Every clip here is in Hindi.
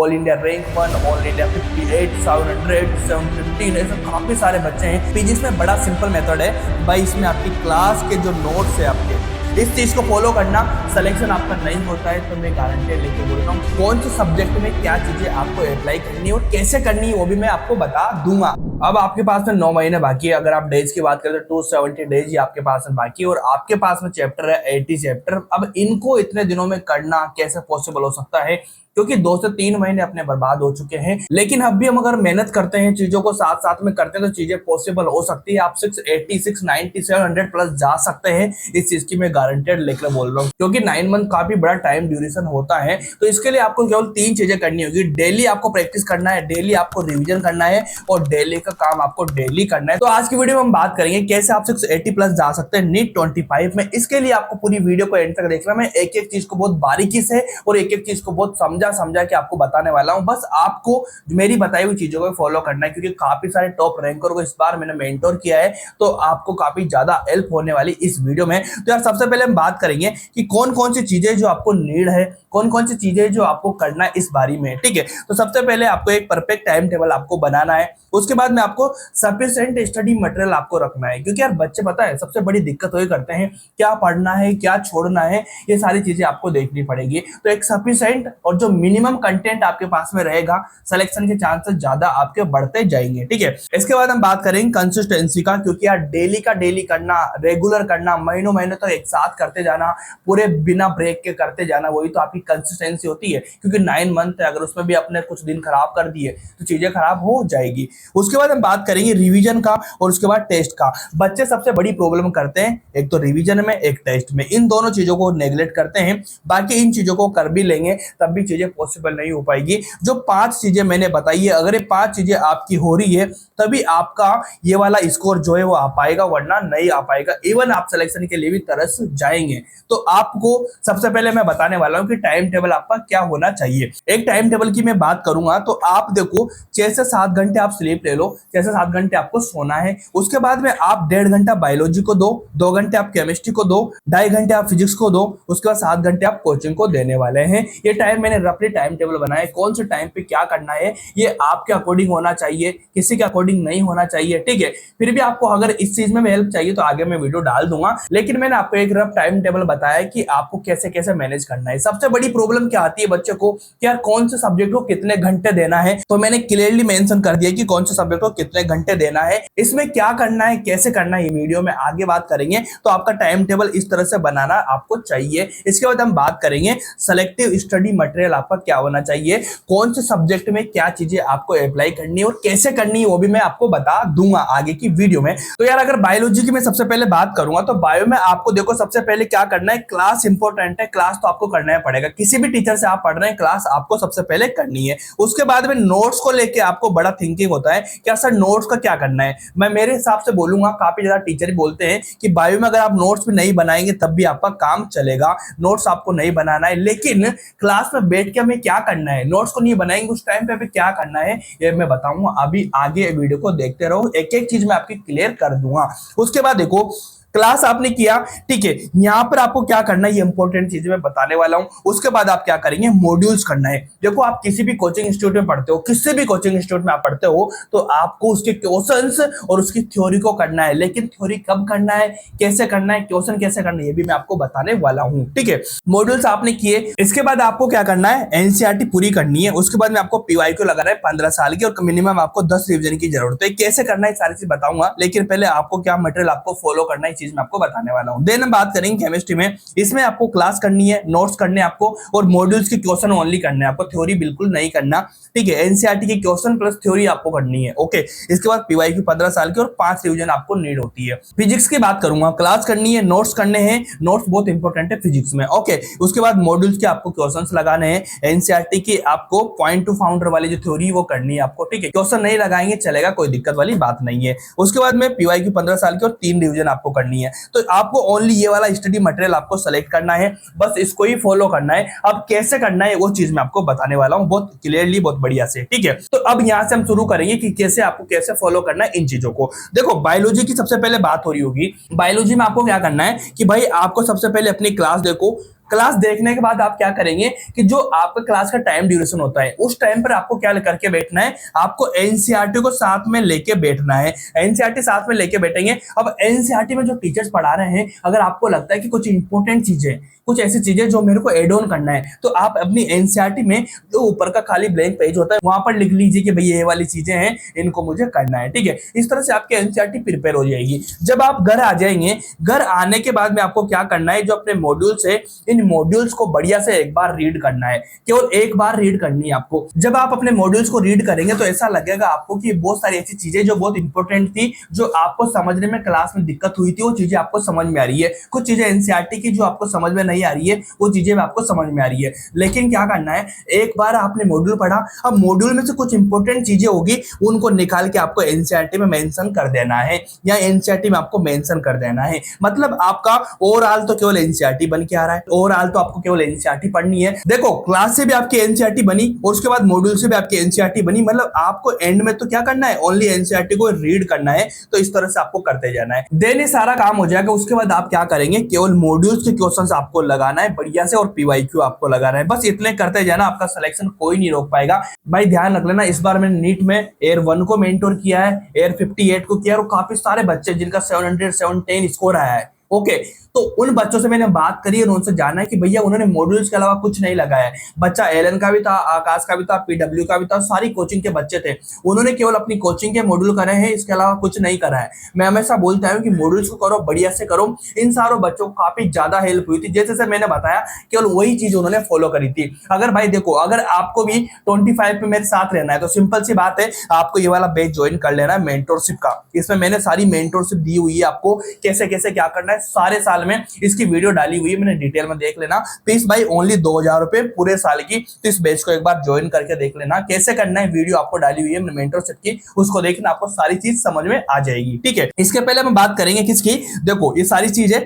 All India rank 1, all India 58, 700, 715, ऐसे काफी सारे बच्चे हैं। फिजिक्स में बड़ा सिंपल मेथड है भाई, इसमें आपकी क्लास के जो नोट्स है आपके, इस चीज को फॉलो करना, सिलेक्शन आपका नहीं होता है तो मैं गारंटी लेके बोल रहा हूँ कौन से सब्जेक्ट में क्या चीजें आपको अप्लाई करनी है और कैसे करनी है वो भी मैं आपको बता दूंगा। अब आपके पास में 9 महीने बाकी है। अगर आप डेज की बात करें तो 270 डेज ही आपके पास में बाकी है और आपके पास में चैप्टर है 80 चैप्टर। अब इनको इतने दिनों में करना कैसे पॉसिबल हो सकता है, क्योंकि 2 से 3 महीने अपने बर्बाद हो चुके हैं। लेकिन अब भी हम अगर मेहनत करते हैं, चीजों को साथ साथ में करते हैं तो चीजें पॉसिबल हो सकती है। आप 680, 690, 700 प्लस जा सकते हैं, इस चीज की मैं गारंटेड लेकर बोल रहा हूँ, क्योंकि 9 मंथ काफी बड़ा टाइम ड्यूरेशन होता है। तो इसके लिए आपको केवल 3 चीजें करनी होगी। डेली आपको प्रैक्टिस करना है, डेली आपको रिविजन करना है और डेली का काम आपको डेली करना है। तो आज की वीडियो में हम बात करेंगे कैसे आप 680 प्लस जा सकते हैं नीट 25 में। इसके लिए आपको पूरी वीडियो को एंड तक देखना। मैं एक एक चीज को बहुत बारीकी से और एक एक चीज को बहुत समझा के आपको बताने वाला हूं। बस आपको मेरी बताई हुई चीजों को फॉलो करना है, क्योंकि काफी सारे टॉप रैंकर को इस बार मैंने मेंटोर किया है, तो आपको काफी ज्यादा हेल्प होने वाली इस वीडियो में। तो यार सबसे पहले हम बात करेंगे कि कौन कौन सी चीजें जो आपको नीड है, कौन कौन सी चीजें जो आपको करना है इस बारी में, ठीक है। तो सबसे पहले आपको एक परफेक्ट टाइम टेबल आपको बनाना है। उसके बाद में आपको सफिशिएंट स्टडी मटेरियल आपको रखना है, क्योंकि यार बच्चे पता है सबसे बड़ी दिक्कत वही करते हैं, क्या पढ़ना है क्या छोड़ना है, ये सारी चीजें आपको देखनी पड़ेगी। तो एक सफिशिएंट और जो मिनिमम कंटेंट आपके पास में रहेगा, सिलेक्शन के चांसेस ज्यादा आपके बढ़ते जाएंगे, ठीक है। इसके बाद हम बात करेंगे कंसिस्टेंसी का, क्योंकि यार डेली का डेली करना, रेगुलर करना, महीनों महीनों तक एक साथ करते जाना, पूरे बिना ब्रेक के करते जाना, वही तो आपकी कंसिस्टेंसी होती है। क्योंकि 9 मंथ है, अगर उसमें भी अपने कुछ दिन खराब कर दिए तो चीजें खराब हो जाएगी। उसके बाद हम बात करेंगे रिवीजन का और उसके बाद टेस्ट का। बच्चे सबसे बड़ी प्रॉब्लम करते हैं, एक तो रिवीजन में एक टेस्ट में, इन दोनों चीजों को नेग्लेक्ट करते हैं। बाकी इन चीजों को कर भी लेंगे तब भी चीजें पॉसिबल नहीं हो पाएगी। जो 5 चीजें मैंने बताई है, अगर ये 5 चीजें आपकी हो रही है तभी आपका ये वाला स्कोर जो है वो आ पाएगा, वरना नहीं आ पाएगा। इवन आप सिलेक्शन के लिए भी तरस जाएंगे। तो आपको सबसे पहले मैं बताने वाला हूं कि टाइम टेबल आपका क्या होना चाहिए। एक टाइम टेबल की मैं बात करूंगा तो आप देखो 6 से 7 घंटे आप स्लीप ले लो, 6 से 7 घंटे आपको सोना है। उसके बाद में आप 1.5 घंटा बायोलॉजी को दो, 2 घंटे आप केमिस्ट्री को दो, 2.5 घंटे आप फिजिक्स को दो, उसके बाद 7 घंटे आप कोचिंग को देने वाले हैं। ये टाइम मैंने रफली टाइम टेबल बनाया, कौन से टाइम पे क्या करना है ये आपके अकॉर्डिंग होना चाहिए, किसी के अकॉर्डिंग नहीं होना चाहिए, ठीक है। फिर भी आपको अगर इस चीज में हेल्प चाहिए तो आगे मैं वीडियो डाल दूंगा, लेकिन मैंने आपको एक रफ टाइम टेबल बताया कि आपको कैसे कैसे मैनेज करना है। सबसे बड़ी प्रॉब्लम क्या आती है बच्चे को कि यार कौन से सब्जेक्ट को कितने घंटे देना है, तो मैंने क्लियरली मेंशन कर दिया कि कौन से सब्जेक्ट को कितने घंटे देना है, इसमें क्या करना है, कैसे करना है, ये वीडियो में आगे बात करेंगे। तो आपका टाइम टेबल इस तरह से बनाना आपको चाहिए। इसके बाद हम बात करेंगे सेलेक्टिव स्टडी मटेरियल आपका क्या होना चाहिए, कौन से सब्जेक्ट में क्या चीजें आपको अप्लाई करनी है और कैसे करनी है वो भी मैं आपको बता दूंगा आगे की वीडियो में। तो यार अगर बायोलॉजी की मैं सबसे पहले बात करूंगा तो बायो में आपको देखो सबसे पहले क्या करना है, क्लास इंपॉर्टेंट है, क्लास तो आपको करना ही पड़ेगा। किसी भी टीचर से आप पढ़ रहे हैं, क्लास आपको सबसे पहले करनी है। उसके बाद में नोट्स को लेके आपको बड़ा थिंकिंग होता है कि सर नोट्स का क्या करना है। मैं मेरे हिसाब से बोलूंगा, काफी ज्यादा टीचर बोलते हैं कि बायो में अगर आप नोट्स भी नहीं बनाएंगे तब भी आपका काम चलेगा, नोट्स आपको नहीं बनाना है। लेकिन क्लास में बैठ के हमें क्या करना है, नोट्स को नहीं बनाएंगे उस टाइम पे क्या करना है ये मैं बताऊंगा। अभी आगे वीडियो को देखते रहो, एक एक चीज मैं आपकी क्लियर कर दूंगा। उसके बाद देखो क्लास आपने किया, ठीक है, यहां पर आपको क्या करना है ये इंपॉर्टेंट चीजें मैं बताने वाला हूं। उसके बाद आप क्या करेंगे, मॉड्यूल्स करना है। देखो आप किसी भी कोचिंग इंस्टीट्यूट में पढ़ते हो, किसी भी कोचिंग इंस्टीट्यूट में आप पढ़ते हो तो आपको उसके क्वेश्चंस और उसकी थ्योरी को करना है। लेकिन थ्योरी कब करना है, कैसे करना है, क्वेश्चन कैसे करना है ये भी मैं आपको बताने वाला हूं, ठीक है। मॉड्यूल्स आपने किए, इसके बाद आपको क्या करना है, एनसीईआरटी पूरी करनी है। उसके बाद में आपको पीवाईक्यू लगाना है 15 साल की और मिनिमम आपको 10 रिवीजन की जरूरत है। कैसे करना है सारी चीज बताऊंगा, लेकिन पहले आपको क्या मटेरियल आपको फॉलो करना है चीज मैं आपको बताने वाला हूं। देन हम बात करेंगे केमिस्ट्री में, इसमें आपको क्लास करनी है, नोट्स करने आपको और मॉड्यूल्स के क्वेश्चन ओनली करने हैं आपको, थ्योरी बिल्कुल नहीं करना, ठीक है। एनसीईआरटी के क्वेश्चन प्लस थ्योरी आपको करनी है, ओके। इसके बाद पीवाईक्यू 15 साल की और 5 रिवीजन आपको नीड होती है। फिजिक्स की बात करूंगा, क्लास करनी है, नोट्स करने हैं, नोट्स बहुत इंपॉर्टेंट है फिजिक्स में, ओके। उसके बाद मॉड्यूल्स के आपको क्वेश्चंस लगाने हैं, एनसीईआरटी की आपको पॉइंट टू फाउंडर वाली जो थ्योरी वो करनी है आपको, ठीक है। क्वेश्चन नहीं लगाएंगे चलेगा, कोई दिक्कत वाली बात नहीं है। उसके बाद में पीवाईक्यू 15 साल की और 3 रिवीजन आपको करनी है। तो आपको ओनली ये वाला स्टडी मटेरियल आपको सेलेक्ट करना है, बस इसको ही फॉलो करना है। अब कैसे करना है वो चीज मैं आपको बताने वाला हूं बहुत क्लियरली, बहुत बढ़िया से, ठीक है। तो अब यहां से हम शुरू करेंगे कि कैसे आपको कैसे फॉलो करना है इन चीजों को। देखो बायोलॉजी की सबसे पहले बात हो रही होगी, बायोलॉजी में आपको क्या करना है कि भाई आपको सबसे पहले अपनी क्लास देखो, क्लास देखने के बाद आप क्या करेंगे कि जो आपका क्लास का टाइम ड्यूरेशन होता है उस टाइम पर आपको क्या करके बैठना है, आपको एनसीईआरटी को साथ में लेके बैठना है। एनसीईआरटी साथ में लेके बैठेंगे। अब एनसीईआरटी में जो टीचर्स पढ़ा रहे हैं, अगर आपको लगता है कि कुछ इंपॉर्टेंट चीजें, कुछ ऐसी चीजें जो मेरे को एड ऑन करना है, तो आप अपनी एनसीईआरटी में जो ऊपर का खाली ब्लैंक पेज होता है वहां पर लिख लीजिए कि भाई ये वाली चीजें हैं, इनको मुझे करना है। ठीक है, इस तरह से आपकी एनसीईआरटी प्रिपेयर हो जाएगी। जब आप घर आ जाएंगे, घर आने के बाद में आपको क्या करना है, जो अपने मॉड्यूल्स है इन मॉड्यूल्स को बढ़िया से एक बार रीड करना है। केवल एक बार रीड करनी है आपको। जब आप अपने मॉड्यूल्स को रीड करेंगे तो ऐसा लगेगा आपको कि बहुत सारी ऐसी चीजें जो बहुत इंपॉर्टेंट थी, जो आपको समझने में क्लास में दिक्कत हुई थी, वो चीजें आपको समझ में आ रही है। कुछ चीजें एनसीईआरटी की जो आपको समझ में नहीं आ रही है, वो चीजें आपको समझ में आ रही है। लेकिन क्या करना है, एक बार आपने मॉड्यूल पढ़ा, अब मॉड्यूल में से कुछ इंपॉर्टेंट चीजें होगी, उनको निकाल के आपको एनसीईआरटी में मेंशन कर देना है, या एनसीईआरटी में आपको मेंशन कर देना है। मतलब आपका ओवरऑल तो केवल एनसीईआरटी बन के आ रहा है, ओवरऑल तो आपको केवल एनसीईआरटी पढ़नी है। देखो, क्लास से भी आपकी एनसीईआरटी बनी और उसके बाद मॉड्यूल से भी आपकी एनसीईआरटी बनी, मतलब आपको एंड में तो क्या करना है, ओनली एनसीईआरटी को रीड करना है। तो इस तरह से आपको करते जाना है, देन ये सारा काम हो जाएगा। उसके बाद आप क्या करेंगे, केवल मॉड्यूल्स के क्वेश्चंस आपको लगाना है बढ़िया से, और पीवाईक्यू आपको लगाना है। बस इतने करते जाना, आपका सिलेक्शन कोई नहीं रोक पाएगा। भाई ध्यान रख लेना, इस बार मैंने नीट में एयर 1 को मेंटोर किया है, एयर 58 को किया है, और काफी सारे बच्चे जिनका 700 710 स्कोर आया है। ओके, तो उन बच्चों से मैंने बात करी और उनसे जाना है कि भैया उन्होंने मॉड्यूल्स के अलावा कुछ नहीं लगाया है। बच्चा एलन का भी था, आकाश का भी था, पीडब्ल्यू का भी था, सारी कोचिंग के बच्चे थे। उन्होंने केवल अपनी कोचिंग के मॉड्यूल करे हैं, इसके अलावा कुछ नहीं करा है। मैं हमेशा बोलता हूं कि मॉड्यूल्स को करो, बढ़िया से करो। इन सारों बच्चों को काफी ज्यादा हेल्प हुई थी। जैसे मैंने बताया, केवल वही चीज उन्होंने फॉलो करी थी। अगर भाई देखो, अगर आपको भी 25 पे मेरे साथ रहना है तो सिंपल सी बात है, आपको ये वाला बैच ज्वाइन कर लेना है मेंटोरशिप का। इसमें मैंने सारी मेंटोरशिप दी हुई है आपको, कैसे कैसे क्या करना है सारे साल में। इसकी वीडियो डाली हुई है, मैंने डिटेल में देख लेना। फीस भाई ओनली 2000 रुपए पूरे साल की। तो इस बैच को एक बार ज्वाइन करके देख लेना, कैसे करना है वीडियो आपको डाली हुई है मेंटरशिप की, उसको देखना, आपको सारी चीज समझ में आ जाएगी। ठीक है, इसके पहले हम बात करेंगे किसकी, देखो ये सारी चीजें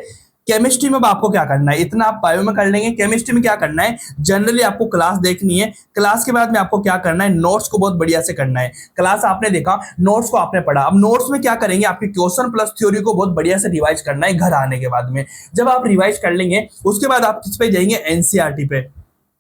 केमिस्ट्री में आपको क्या करना है, इतना आप बायो में कर लेंगे। केमिस्ट्री में क्या करना है, जनरली आपको क्लास देखनी है। क्लास के बाद में आपको क्या करना है, नोट्स को बहुत बढ़िया से करना है। क्लास आपने देखा, नोट्स को आपने पढ़ा, अब नोट्स में क्या करेंगे, आपके क्वेश्चन प्लस थ्योरी को बहुत बढ़िया से रिवाइज करना है घर आने के बाद में। जब आप रिवाइज कर लेंगे, उसके बाद आप किस पे जाएंगे, एनसीईआरटी पे।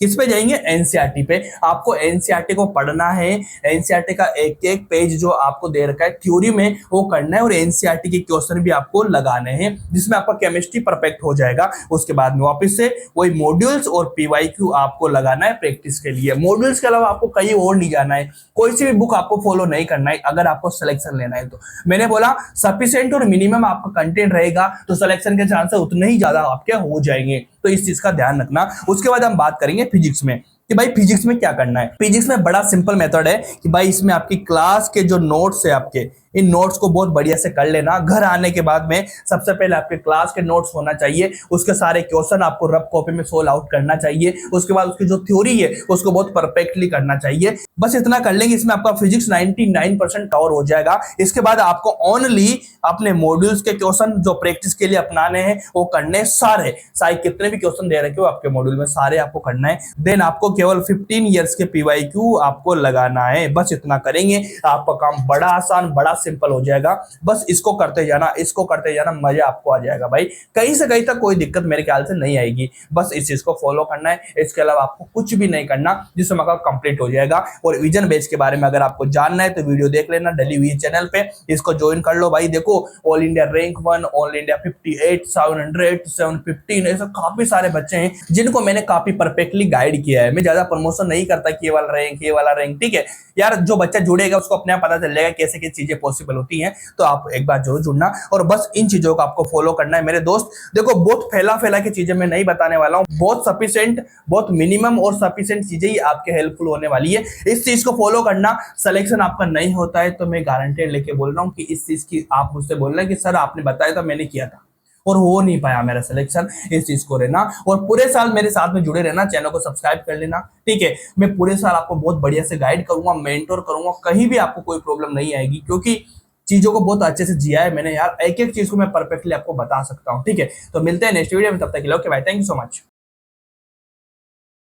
किस पे जाएंगे, एनसीईआरटी पे। आपको एनसीईआरटी को पढ़ना है, एनसीईआरटी का एक एक पेज जो आपको दे रखा है थ्योरी में वो करना है, और एनसीईआरटी के क्वेश्चन भी आपको लगाने हैं, जिसमें आपका केमिस्ट्री परफेक्ट हो जाएगा। उसके बाद में वापस से वही मॉड्यूल्स और पीवाईक्यू आपको लगाना है प्रैक्टिस के लिए। मॉड्यूल्स के अलावा आपको कहीं और नहीं जाना है, कोई सी भी बुक आपको फॉलो नहीं करना है अगर आपको सिलेक्शन लेना है तो। मैंने बोला सफिशिएंट और मिनिमम आपका कंटेंट रहेगा तो सिलेक्शन के चांसेस उतने ही ज्यादा आपके हो जाएंगे, तो इस चीज का ध्यान रखना। उसके बाद हम बात करेंगे फिजिक्स में कि भाई फिजिक्स में क्या करना है। फिजिक्स में बड़ा सिंपल मेथड है कि भाई इसमें आपकी क्लास के जो नोट्स है आपके, इन नोट्स को बहुत बढ़िया से कर लेना। घर आने के बाद में सबसे पहले आपके क्लास के नोट्स होना चाहिए, उसके सारे क्वेश्चन आपको रफ कॉपी में सोल्व आउट करना चाहिए। उसके बाद उसकी जो थ्योरी है उसको बहुत परफेक्टली करना चाहिए। बस इतना कर लेंगे, इसमें आपका फिजिक्स 99% कवर हो जाएगा। इसके बाद आपको ओनली अपने मॉड्यूल्स के क्वेश्चन जो प्रैक्टिस के लिए अपनाने हैं वो करने सारे कितने भी क्वेश्चन दे रखे हो आपके मॉड्यूल में सारे आपको करना है। देन आपको केवल 15 ईयर्स के पीवाईक्यू आपको लगाना है। बस इतना करेंगे, आपका काम बड़ा आसान, बड़ा सिंपल हो जाएगा। बस इसको करते जाना, इसको करते जाना, मजा आपको आ जाएगा भाई। कहीं से कहीं तक कोई दिक्कत मेरे ख्याल से नहीं आएगी। बस इस चीज को फॉलो करना है, इसके अलावा आपको कुछ भी नहीं करना, जिससे आपका कंप्लीट हो जाएगा। और विजन बैच के बारे में अगर आपको जानना है तो वीडियो देख लेना डली हुई चैनल पे, इसको ज्वाइन कर लो भाई। देखो, all India rank 1, all India 58, 700, 715, ऐसे काफी सारे बच्चे हैं जिनको मैंने काफी परफेक्टली गाइड किया है। मैं ज्यादा प्रमोशन नहीं करता कि ये वाला रैंक, ये वाला रैंक। ठीक है यार, जो बच्चा जुड़ेगा उसको अपने आप पता चल जाएगा कैसे कैसे चीजें पॉसिबल होती हैं। तो आप एक बार जरूर जुड़ना, और बस इन चीजों को आपको फॉलो करना है मेरे दोस्त। देखो, बहुत फैला की चीजें मैं नहीं बताने वाला हूँ, बहुत सफिशिएंट, बहुत मिनिमम और सफिशिएंट चीजें ही आपके हेल्पफुल होने वाली है। इस चीज को फॉलो करना। सिलेक्शन आपका नहीं होता है तो मैं गारंटी लेके बोल रहा हूँ कि इस चीज की आप मुझसे बोल रहे हैं कि सर आपने बताया था, मैंने किया था और हो नहीं पाया मेरा सिलेक्शन। इस चीज को रहना, और पूरे साल मेरे साथ में जुड़े रहना, चैनल को सब्सक्राइब कर लेना। ठीक है, मैं पूरे साल आपको बहुत बढ़िया से गाइड करूंगा, मेंटोर करूंगा, कहीं भी आपको कोई प्रॉब्लम नहीं आएगी, क्योंकि चीजों को बहुत अच्छे से जिया है मैंने यार। एक एक चीज को मैं परफेक्टली आपको बता सकता हूँ। ठीक है, तो मिलते हैं नेक्स्ट वीडियो में, तब तक के लिए okay bye, thank you so much.